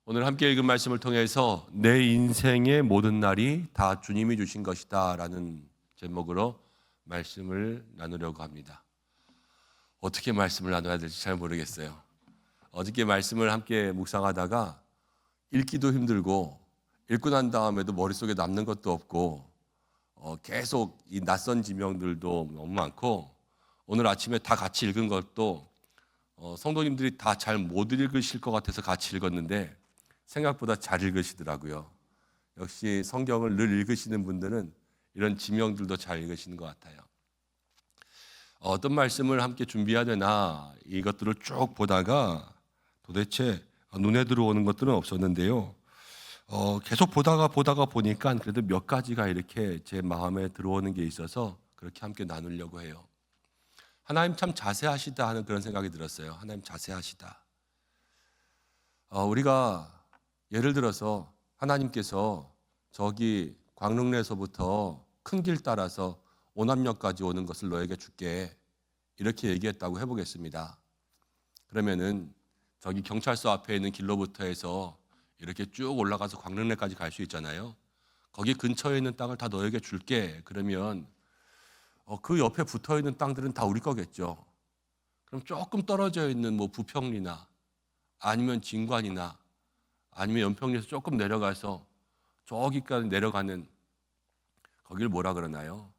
오늘 함께 읽은 말씀을 통해서 내 인생의 모든 날이 다 주님이 주신 것이다 라는 제목으로 말씀을 나누려고 합니다. 어떻게 말씀을 나눠야 될지 잘 모르겠어요. 어저께 말씀을 함께 묵상하다가 읽기도 힘들고 읽고 난 다음에도 머릿속에 남는 것도 없고 계속 이 낯선 지명들도 너무 많고 오늘 아침에 다 같이 읽은 것도 성도님들이 다 잘 못 읽으실 것 같아서 같이 읽었는데 생각보다 잘 읽으시더라고요. 역시 성경을 늘 읽으시는 분들은 이런 지명들도 잘 읽으시는 것 같아요. 어떤 말씀을 함께 준비해야 되나 이것들을 쭉 보다가 도대체 눈에 들어오는 것들은 없었는데요. 계속 보다가 보니까 그래도 몇 가지가 이렇게 제 마음에 들어오는 게 있어서 그렇게 함께 나누려고 해요. 하나님 참 자세하시다 하는 그런 생각이 들었어요. 하나님 자세하시다. 우리가 예를 들어서 하나님께서 저기 광릉리에서부터 큰 길 따라서 오남역까지 오는 것을 너에게 줄게 이렇게 얘기했다고 해보겠습니다. 그러면은 저기 경찰서 앞에 있는 길로부터 해서 이렇게 쭉 올라가서 광릉리까지 갈 수 있잖아요. 거기 근처에 있는 땅을 다 너에게 줄게. 그러면 그 옆에 붙어 있는 땅들은 다 우리 거겠죠. 그럼 조금 떨어져 있는 뭐 부평리나 아니면 진관이나 아니면 연평리에서 조금 내려가서 저기까지 내려가는 거기를 뭐라 그러나요?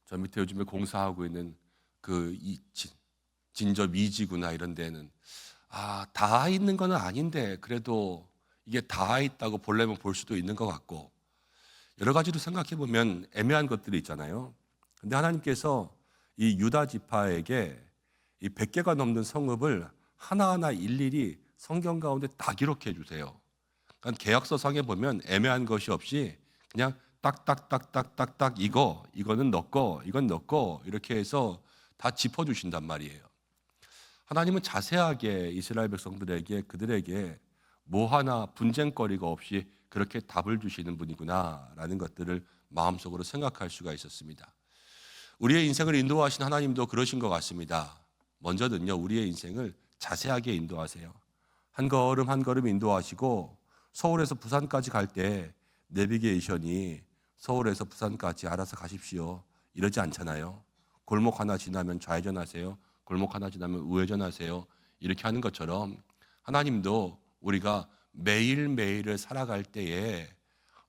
저 밑에 요즘에 공사하고 있는 그 진저 미지구나 이런 데는 다 있는 건 아닌데 그래도 이게 다 있다고 보려면 볼 수도 있는 것 같고 여러 가지로 생각해 보면 애매한 것들이 있잖아요. 근데 하나님께서 이 유다 지파에게 이 100개가 넘는 성읍을 하나하나 일일이 성경 가운데 다 기록해 주세요. 그러니까 계약서상에 보면 애매한 것이 없이 그냥 딱딱딱딱딱딱 이거는 너 거, 이건 너 거 이렇게 해서 다 짚어 주신단 말이에요. 하나님은 자세하게 이스라엘 백성들에게 그들에게 뭐 하나 분쟁거리가 없이 그렇게 답을 주시는 분이구나라는 것들을 마음속으로 생각할 수가 있었습니다. 우리의 인생을 인도하신 하나님도 그러신 것 같습니다. 먼저는요, 우리의 인생을 자세하게 인도하세요. 한 걸음 한 걸음 인도하시고 서울에서 부산까지 갈 때 내비게이션이 서울에서 부산까지 알아서 가십시오 이러지 않잖아요. 골목 하나 지나면 좌회전하세요. 골목 하나 지나면 우회전하세요. 이렇게 하는 것처럼 하나님도 우리가 매일매일을 살아갈 때에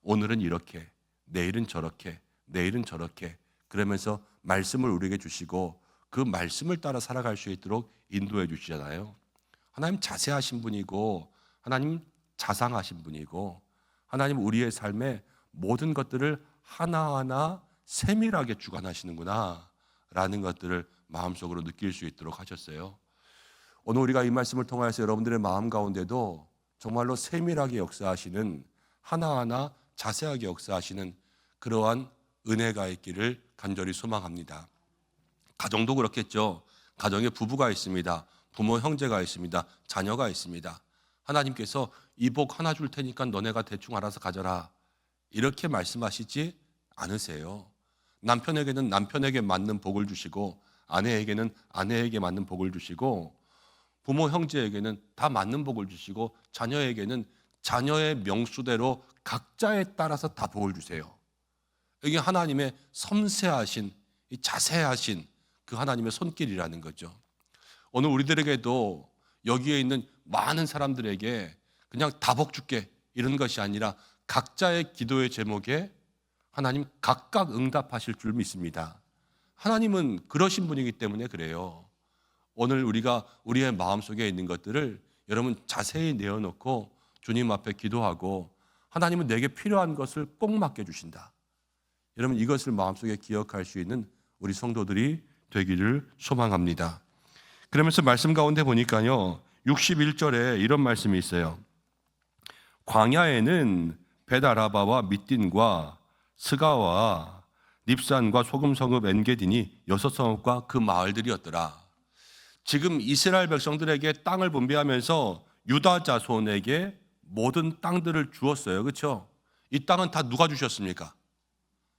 오늘은 이렇게, 내일은 저렇게, 내일은 저렇게 그러면서 말씀을 우리에게 주시고 그 말씀을 따라 살아갈 수 있도록 인도해 주시잖아요. 하나님 자세하신 분이고 하나님 자상하신 분이고 하나님 우리의 삶에 모든 것들을 하나하나 세밀하게 주관하시는구나 라는 것들을 마음속으로 느낄 수 있도록 하셨어요. 오늘 우리가 이 말씀을 통해서 여러분들의 마음 가운데도 정말로 세밀하게 역사하시는 하나하나 자세하게 역사하시는 그러한 은혜가 있기를 간절히 소망합니다. 가정도 그렇겠죠. 가정에 부부가 있습니다. 부모 형제가 있습니다. 자녀가 있습니다. 하나님께서 이 복 하나 줄 테니까 너네가 대충 알아서 가져라 이렇게 말씀하시지 않으세요. 남편에게는 남편에게 맞는 복을 주시고 아내에게는 아내에게 맞는 복을 주시고 부모 형제에게는 다 맞는 복을 주시고 자녀에게는 자녀의 명수대로 각자에 따라서 다 복을 주세요. 이게 하나님의 섬세하신 자세하신 그 하나님의 손길이라는 거죠. 오늘 우리들에게도 여기에 있는 많은 사람들에게 그냥 다 복 줄게 이런 것이 아니라 각자의 기도의 제목에 하나님 각각 응답하실 줄 믿습니다. 하나님은 그러신 분이기 때문에 그래요. 오늘 우리가 우리의 마음속에 있는 것들을 여러분 자세히 내어놓고 주님 앞에 기도하고 하나님은 내게 필요한 것을 꼭 맡겨주신다. 여러분 이것을 마음속에 기억할 수 있는 우리 성도들이 되기를 소망합니다. 그러면서 말씀 가운데 보니까요 61절에 이런 말씀이 있어요. 광야에는 벳아라바와 밑딘과 스가와 닙산과 소금성읍 엔게디니 6성읍과 그 마을들이었더라. 지금 이스라엘 백성들에게 땅을 분배하면서 유다 자손에게 모든 땅들을 주었어요. 그렇죠? 이 땅은 다 누가 주셨습니까?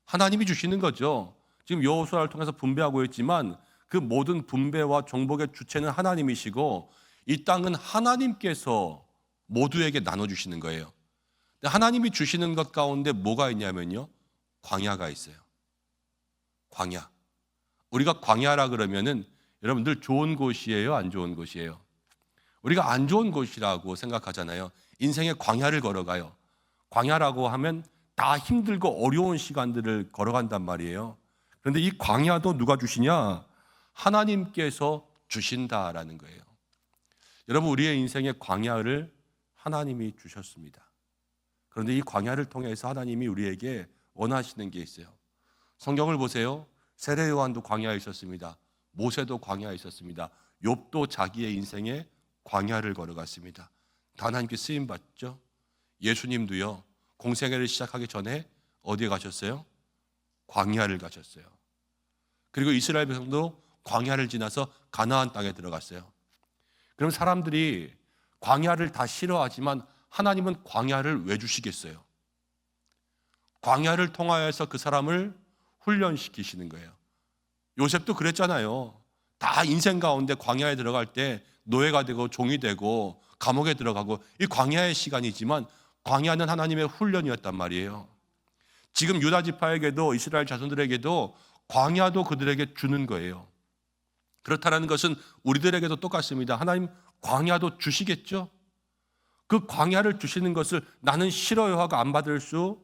하나님이 주시는 거죠. 지금 여호수아를 통해서 분배하고 있지만 그 모든 분배와 정복의 주체는 하나님이시고 이 땅은 하나님께서 모두에게 나눠주시는 거예요. 근데 하나님이 주시는 것 가운데 뭐가 있냐면요, 광야가 있어요. 광야. 우리가 광야라 그러면은 여러분들 좋은 곳이에요, 안 좋은 곳이에요? 우리가 안 좋은 곳이라고 생각하잖아요. 인생의 광야를 걸어가요. 광야라고 하면 다 힘들고 어려운 시간들을 걸어간단 말이에요. 그런데 이 광야도 누가 주시냐? 하나님께서 주신다라는 거예요. 여러분, 우리의 인생의 광야를 하나님이 주셨습니다. 그런데 이 광야를 통해서 하나님이 우리에게 원하시는 게 있어요. 성경을 보세요. 세례 요한도 광야에 있었습니다. 모세도 광야에 있었습니다. 욥도 자기의 인생에 광야를 걸어갔습니다. 다 하나님께 쓰임 받죠. 예수님도요, 공생애를 시작하기 전에 어디에 가셨어요? 광야를 가셨어요. 그리고 이스라엘 백성도 광야를 지나서 가나안 땅에 들어갔어요. 그럼 사람들이 광야를 다 싫어하지만 하나님은 광야를 왜 주시겠어요? 광야를 통하여서 그 사람을 훈련시키시는 거예요. 요셉도 그랬잖아요. 다 인생 가운데 광야에 들어갈 때 노예가 되고 종이 되고 감옥에 들어가고, 이 광야의 시간이지만 광야는 하나님의 훈련이었단 말이에요. 지금 유다 지파에게도, 이스라엘 자손들에게도 광야도 그들에게 주는 거예요. 그렇다는 것은 우리들에게도 똑같습니다. 하나님 광야도 주시겠죠? 그 광야를 주시는 것을 나는 싫어요 하고 안 받을 수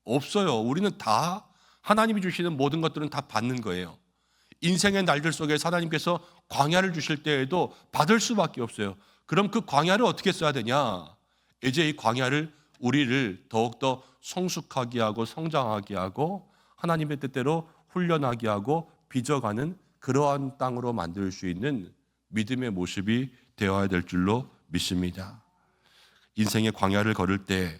없어요. 우리는 다 하나님이 주시는 모든 것들은 다 받는 거예요. 인생의 날들 속에서 하나님께서 광야를 주실 때에도 받을 수밖에 없어요. 그럼 그 광야를 어떻게 써야 되냐? 이제 이 광야를 우리를 더욱더 성숙하게 하고 성장하게 하고 하나님의 뜻대로 훈련하게 하고 빚어가는 그러한 땅으로 만들 수 있는 믿음의 모습이 되어야 될 줄로 믿습니다. 인생의 광야를 걸을 때,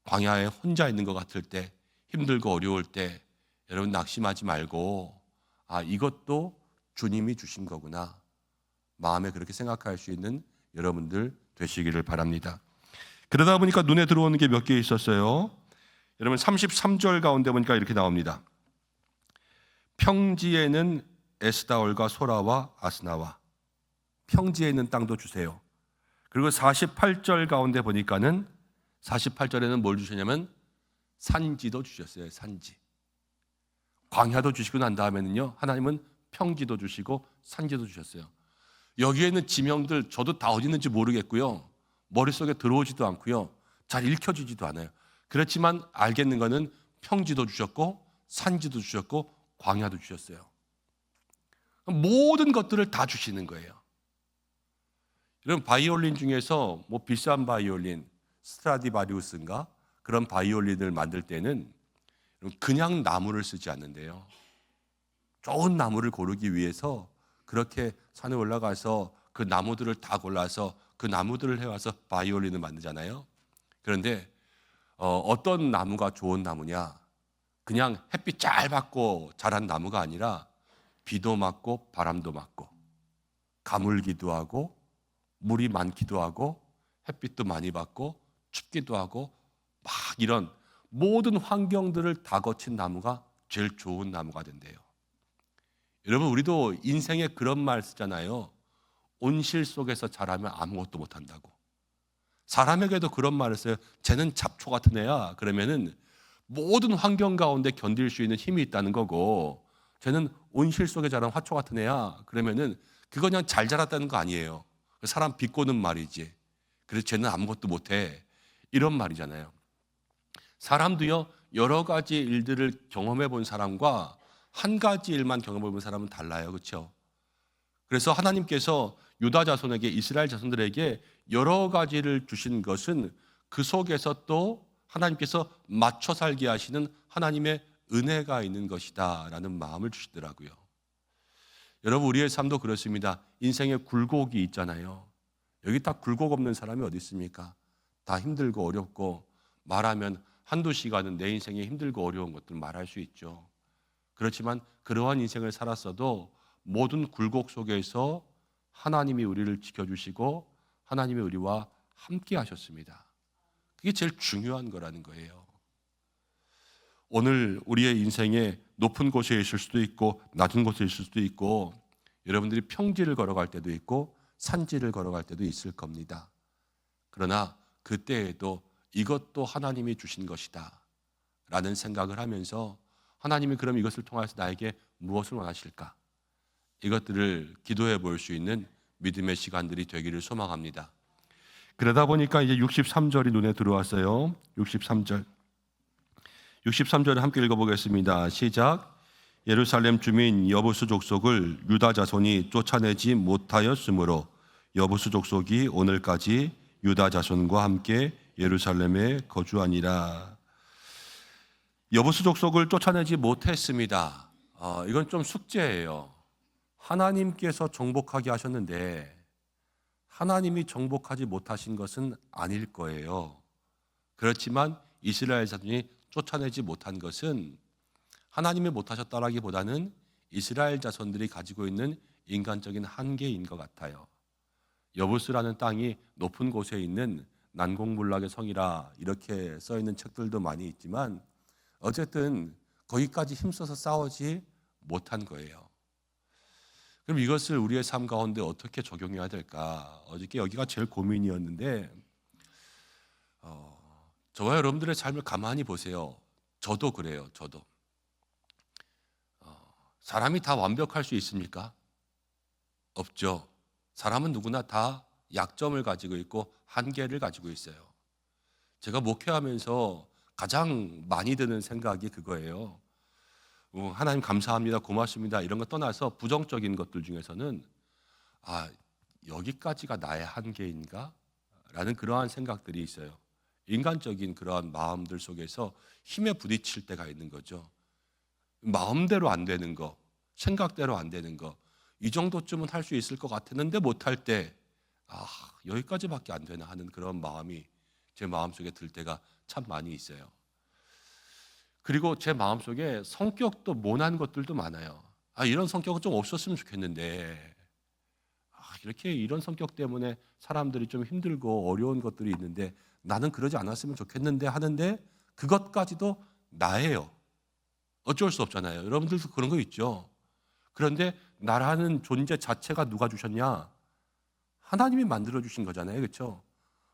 광야에 혼자 있는 것 같을 때, 힘들고 어려울 때 여러분 낙심하지 말고, 이것도 주님이 주신 거구나, 마음에 그렇게 생각할 수 있는 여러분들 되시기를 바랍니다. 그러다 보니까 눈에 들어오는 게 몇 개 있었어요. 여러분 33절 가운데 보니까 이렇게 나옵니다. 평지에는 에스다올과 소라와 아스나와, 평지에 있는 땅도 주세요. 그리고 48절 가운데 보니까는 48절에는 뭘 주셨냐면 산지도 주셨어요. 산지. 광야도 주시고 난 다음에는요, 하나님은 평지도 주시고 산지도 주셨어요. 여기에 있는 지명들 저도 다 어디 있는지 모르겠고요, 머릿속에 들어오지도 않고요, 잘 읽혀지지도 않아요. 그렇지만 알겠는 거는 평지도 주셨고 산지도 주셨고 광야도 주셨어요. 모든 것들을 다 주시는 거예요. 여러분, 바이올린 중에서 뭐 비싼 바이올린, 스트라디바리우스인가 그런 바이올린을 만들 때는 그냥 나무를 쓰지 않는데요, 좋은 나무를 고르기 위해서 그렇게 산에 올라가서 그 나무들을 다 골라서 그 나무들을 해와서 바이올린을 만들잖아요. 그런데 어떤 나무가 좋은 나무냐? 그냥 햇빛 잘 받고 자란 나무가 아니라 비도 맞고 바람도 맞고 가물기도 하고 물이 많기도 하고 햇빛도 많이 받고 춥기도 하고 막 이런 모든 환경들을 다 거친 나무가 제일 좋은 나무가 된대요. 여러분, 우리도 인생에 그런 말 쓰잖아요. 온실 속에서 자라면 아무것도 못한다고. 사람에게도 그런 말을 써요. 쟤는 잡초 같은 애야. 그러면은 모든 환경 가운데 견딜 수 있는 힘이 있다는 거고, 쟤는 온실 속에 자란 화초 같은 애야. 그러면은 그거 그냥 잘 자랐다는 거 아니에요. 사람 비꼬는 말이지. 그래서 쟤는 아무것도 못해, 이런 말이잖아요. 사람도요, 여러 가지 일들을 경험해 본 사람과 한 가지 일만 경험해 본 사람은 달라요. 그렇죠? 그래서 하나님께서 유다 자손에게, 이스라엘 자손들에게 여러 가지를 주신 것은 그 속에서 또 하나님께서 맞춰 살게 하시는 하나님의 은혜가 있는 것이다 라는 마음을 주시더라고요. 여러분, 우리의 삶도 그렇습니다. 인생에 굴곡이 있잖아요. 여기 딱 굴곡 없는 사람이 어디 있습니까? 다 힘들고 어렵고, 말하면 한두 시간은 내 인생에 힘들고 어려운 것들 말할 수 있죠. 그렇지만 그러한 인생을 살았어도 모든 굴곡 속에서 하나님이 우리를 지켜주시고 하나님이 우리와 함께 하셨습니다. 그게 제일 중요한 거라는 거예요. 오늘 우리의 인생에 높은 곳에 있을 수도 있고 낮은 곳에 있을 수도 있고, 여러분들이 평지를 걸어갈 때도 있고 산지를 걸어갈 때도 있을 겁니다. 그러나 그때에도 이것도 하나님이 주신 것이다 라는 생각을 하면서 하나님이 그럼 이것을 통해서 나에게 무엇을 원하실까? 이것들을 기도해 볼 수 있는 믿음의 시간들이 되기를 소망합니다. 그러다 보니까 이제 63절이 눈에 들어왔어요. 63절을 함께 읽어보겠습니다. 시작. 예루살렘 주민 여부수 족속을 유다 자손이 쫓아내지 못하였으므로 여부수 족속이 오늘까지 유다 자손과 함께 예루살렘에 거주하니라. 여부수 족속을 쫓아내지 못했습니다. 이건 좀 숙제예요. 하나님께서 정복하게 하셨는데 하나님이 정복하지 못하신 것은 아닐 거예요. 그렇지만 이스라엘 자손이 쫓아내지 못한 것은 하나님이 못하셨다라기보다는 이스라엘 자손들이 가지고 있는 인간적인 한계인 것 같아요. 여부스라는 땅이 높은 곳에 있는 난공불락의 성이라 이렇게 써 있는 책들도 많이 있지만 어쨌든 거기까지 힘써서 싸우지 못한 거예요. 그럼 이것을 우리의 삶 가운데 어떻게 적용해야 될까? 어저께 여기가 제일 고민이었는데 저와 여러분들의 삶을 가만히 보세요. 저도 그래요. 저도 사람이 다 완벽할 수 있습니까? 없죠. 사람은 누구나 다 약점을 가지고 있고 한계를 가지고 있어요. 제가 목회하면서 가장 많이 드는 생각이 그거예요. 하나님 감사합니다, 고맙습니다 이런 거 떠나서 부정적인 것들 중에서는 여기까지가 나의 한계인가? 라는 그러한 생각들이 있어요. 인간적인 그러한 마음들 속에서 힘에 부딪힐 때가 있는 거죠. 마음대로 안 되는 거, 생각대로 안 되는 거, 이 정도쯤은 할 수 있을 것 같았는데 못할 때 여기까지밖에 안 되나 하는 그런 마음이 제 마음속에 들 때가 참 많이 있어요. 그리고 제 마음속에 성격도 모난 것들도 많아요. 이런 성격은 좀 없었으면 좋겠는데 이렇게 이런 성격 때문에 사람들이 좀 힘들고 어려운 것들이 있는데 나는 그러지 않았으면 좋겠는데 하는데 그것까지도 나예요. 어쩔 수 없잖아요. 여러분들도 그런 거 있죠. 그런데 나라는 존재 자체가 누가 주셨냐? 하나님이 만들어 주신 거잖아요. 그렇죠?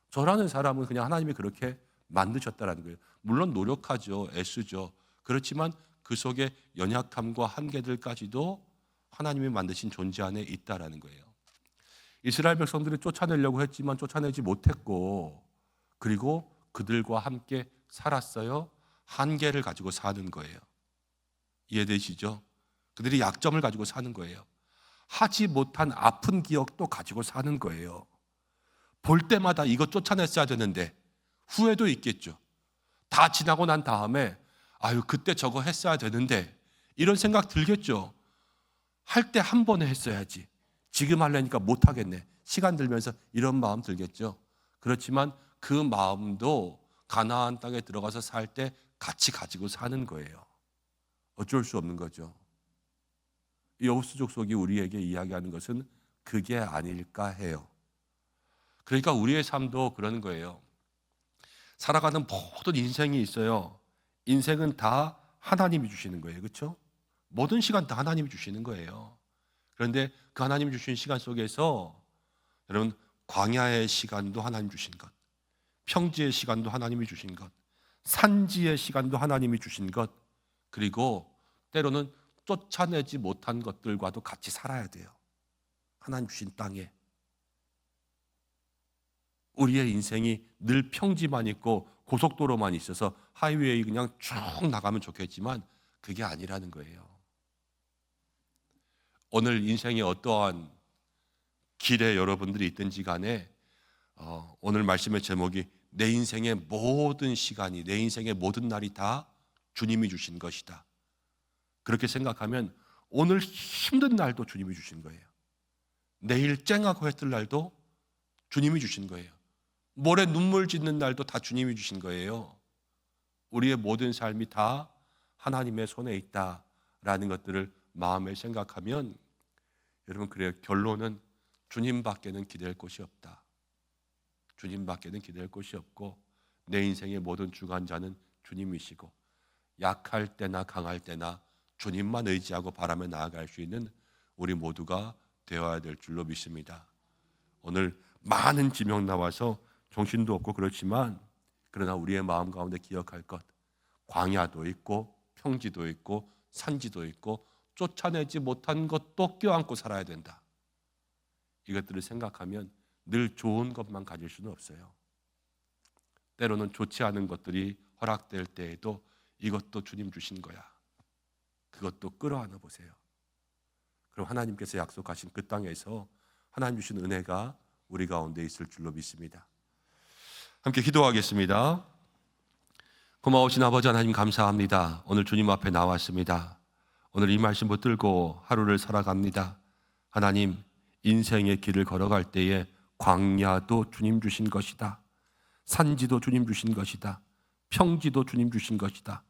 저라는 사람은 그냥 하나님이 그렇게 만드셨다라는 거예요. 물론 노력하죠. 애쓰죠. 그렇지만 그 속에 연약함과 한계들까지도 하나님이 만드신 존재 안에 있다라는 거예요. 이스라엘 백성들이 쫓아내려고 했지만 쫓아내지 못했고 그리고 그들과 함께 살았어요. 한계를 가지고 사는 거예요. 이해되시죠? 그들이 약점을 가지고 사는 거예요. 하지 못한 아픈 기억도 가지고 사는 거예요. 볼 때마다 이거 쫓아냈어야 되는데 후회도 있겠죠. 다 지나고 난 다음에 그때 저거 했어야 되는데 이런 생각 들겠죠. 할 때 한 번에 했어야지. 지금 하려니까 못하겠네. 시간 들면서 이런 마음 들겠죠. 그렇지만 그 마음도 가나안 땅에 들어가서 살 때 같이 가지고 사는 거예요. 어쩔 수 없는 거죠. 여부수 족속이 우리에게 이야기하는 것은 그게 아닐까 해요. 그러니까 우리의 삶도 그런 거예요. 살아가는 모든 인생이 있어요. 인생은 다 하나님이 주시는 거예요. 그렇죠? 모든 시간 다 하나님이 주시는 거예요. 그런데 그 하나님이 주신 시간 속에서 여러분 광야의 시간도 하나님 주신 것, 평지의 시간도 하나님이 주신 것, 산지의 시간도 하나님이 주신 것, 그리고 때로는 쫓아내지 못한 것들과도 같이 살아야 돼요. 하나님 주신 땅에. 우리의 인생이 늘 평지만 있고 고속도로만 있어서 하이웨이 그냥 쭉 나가면 좋겠지만 그게 아니라는 거예요. 오늘 인생의 어떠한 길에 여러분들이 있든지 간에 오늘 말씀의 제목이 내 인생의 모든 시간이, 내 인생의 모든 날이 다 주님이 주신 것이다. 그렇게 생각하면 오늘 힘든 날도 주님이 주신 거예요. 내일 쨍하고 해 뜰 날도 주님이 주신 거예요. 모레 눈물 짓는 날도 다 주님이 주신 거예요. 우리의 모든 삶이 다 하나님의 손에 있다라는 것들을 마음에 생각하면 여러분 그래요. 결론은 주님밖에는 기댈 곳이 없다. 주님밖에는 기댈 곳이 없고 내 인생의 모든 주관자는 주님이시고 약할 때나 강할 때나 주님만 의지하고 바라며 나아갈 수 있는 우리 모두가 되어야 될 줄로 믿습니다. 오늘 많은 지명 나와서 정신도 없고 그렇지만 그러나 우리의 마음 가운데 기억할 것, 광야도 있고 평지도 있고 산지도 있고 쫓아내지 못한 것도 껴안고 살아야 된다. 이것들을 생각하면 늘 좋은 것만 가질 수는 없어요. 때로는 좋지 않은 것들이 허락될 때에도 이것도 주님 주신 거야. 그것도 끌어안아 보세요. 그럼 하나님께서 약속하신 그 땅에서 하나님 주신 은혜가 우리 가운데 있을 줄로 믿습니다. 함께 기도하겠습니다. 고마우신 아버지 하나님 감사합니다. 오늘 주님 앞에 나왔습니다. 오늘 이 말씀 붙들고 하루를 살아갑니다. 하나님, 인생의 길을 걸어갈 때에 광야도 주님 주신 것이다. 산지도 주님 주신 것이다. 평지도 주님 주신 것이다.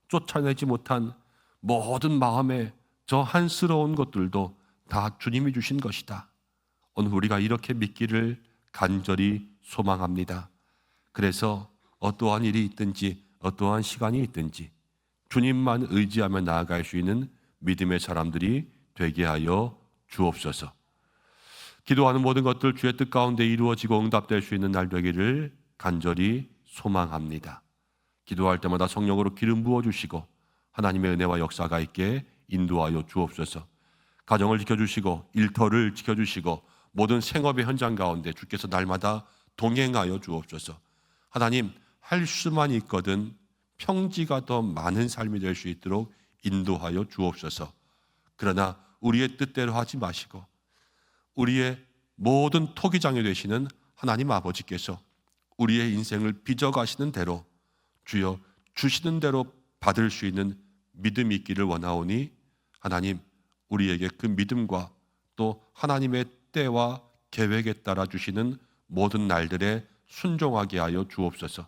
쫓아내지 못한 모든 마음의 저 한스러운 것들도 다 주님이 주신 것이다. 오늘 우리가 이렇게 믿기를 간절히 소망합니다. 그래서 어떠한 일이 있든지 어떠한 시간이 있든지 주님만 의지하며 나아갈 수 있는 믿음의 사람들이 되게 하여 주옵소서. 기도하는 모든 것들 주의 뜻 가운데 이루어지고 응답될 수 있는 날 되기를 간절히 소망합니다. 기도할 때마다 성령으로 기름 부어주시고 하나님의 은혜와 역사가 있게 인도하여 주옵소서. 가정을 지켜주시고 일터를 지켜주시고 모든 생업의 현장 가운데 주께서 날마다 동행하여 주옵소서. 하나님, 할 수만 있거든 평지가 더 많은 삶이 될 수 있도록 인도하여 주옵소서. 그러나 우리의 뜻대로 하지 마시고 우리의 모든 토기장이 되시는 하나님 아버지께서 우리의 인생을 빚어가시는 대로 주여 주시는 대로 받을 수 있는 믿음이 있기를 원하오니 하나님, 우리에게 그 믿음과 또 하나님의 때와 계획에 따라 주시는 모든 날들에 순종하게 하여 주옵소서.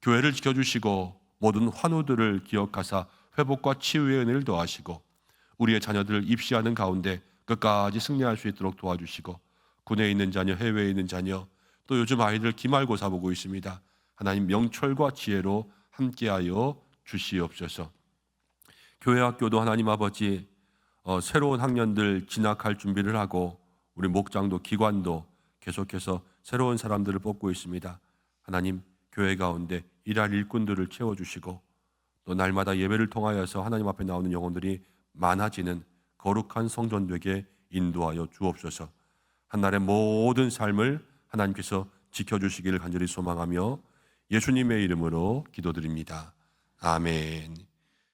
교회를 지켜주시고 모든 환우들을 기억하사 회복과 치유의 은혜를 더하시고 우리의 자녀들을 입시하는 가운데 끝까지 승리할 수 있도록 도와주시고 군에 있는 자녀, 해외에 있는 자녀, 또 요즘 아이들 기말고사 보고 있습니다. 하나님 명철과 지혜로 함께하여 주시옵소서. 교회 학교도 하나님 아버지 새로운 학년들 진학할 준비를 하고 우리 목장도 기관도 계속해서 새로운 사람들을 뽑고 있습니다. 하나님 교회 가운데 일할 일꾼들을 채워주시고 또 날마다 예배를 통하여서 하나님 앞에 나오는 영혼들이 많아지는 거룩한 성전 되게 인도하여 주옵소서. 한날의 모든 삶을 하나님께서 지켜주시기를 간절히 소망하며 예수님의 이름으로 기도드립니다. 아멘.